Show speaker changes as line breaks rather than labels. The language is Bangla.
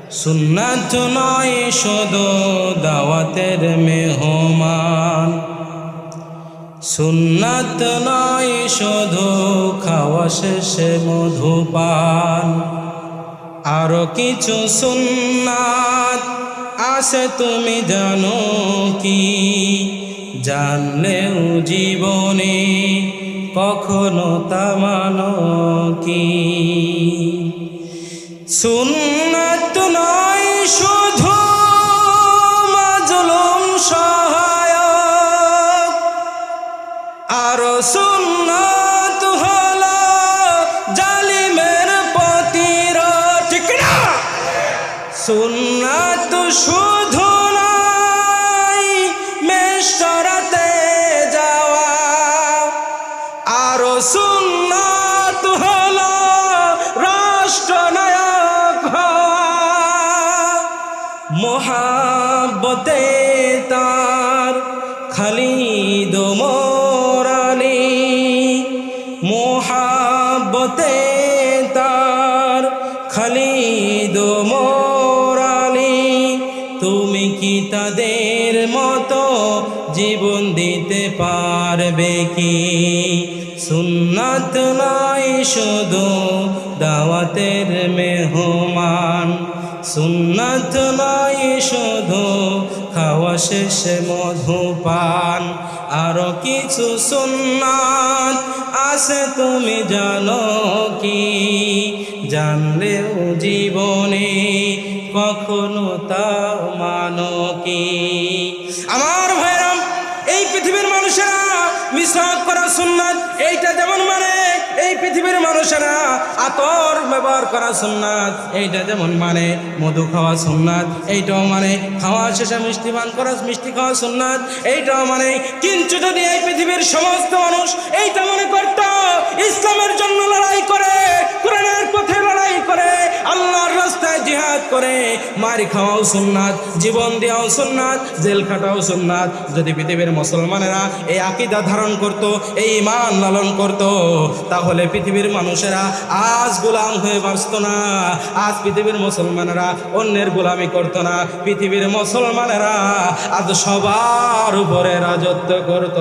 সুন্নাত নয় শুধু দাওয়াতের মেহমান, সুন্নাত নয় শুধু খাওয়া শেষে মধুপান, আরো কিছু সুন্নাত আছে তুমি জানো কি? জানলেও জীবনে কখনো তা মানো কি? সুন্নাত নয় শুধু মাজলুম সহায়ক, আরো সুন্নাত হলো জালিমের প্রতিরোধ। ঠিক না? সুন্নাত শুধু নয় মেশরাতে যাওয়া, আরো সুন্নাত হলো রাষ্ট্রনায়ক হওয়া। মোহাব্বতে তার খালিদ ওমর আলী, মোহাব্বতে তার খালিদ ওমর আলী। তুমি কি তাদের মতো জীবন দিতে পারবে কি? সুন্নাত নয় শুধু দাওয়াতের মেহমান, সুন্নাত নয় শুধু খাওয়া শেষে মধুপান, আরো কিছু সুন্নাত আছে তুমি জানো কি? জানলেও জীবনে কখনো তা মানো কি? আমার ভাইরাম, এই পৃথিবীর মানুষেরা মিসওয়াক করা সুন্নাত এইটা যেমন মানে, এই পৃথিবীর মানুষেরা আতর ব্যবহার করা সুন্নাত এইটা যেমন মানে, মধু খাওয়া সুন্নাত এইটাও মানে, খাওয়া শেষে মিষ্টি পান করা, মিষ্টি খাওয়া সুন্নাত এইটাও মানে। কিন্তু যদি এই পৃথিবীর সমস্ত মানুষ এইটা মনে করত, ইসলামের জন্য লড়াই করে, কোরআনের পথে লড়াই করে, আল্লাহর রাস্তায় জিহাদ করে, মারি খাওয়াও সুন্নাত, জীবন দেওয়াও সুন্নাত, জেল খাটাও সুন্নাত, যদি পৃথিবীর মুসলমানেরা এই আকীদা ধারণ করত, এই ঈমান লালন করত, তাহলে পৃথিবীর মানুষেরা আজ গোলাম হয়ে বাঁচত না। আজ পৃথিবীর মুসলমানেরা অন্যের গোলামি করত না। পৃথিবীর মুসলমানেরা আজ সবার উপরে রাজত্ব করত।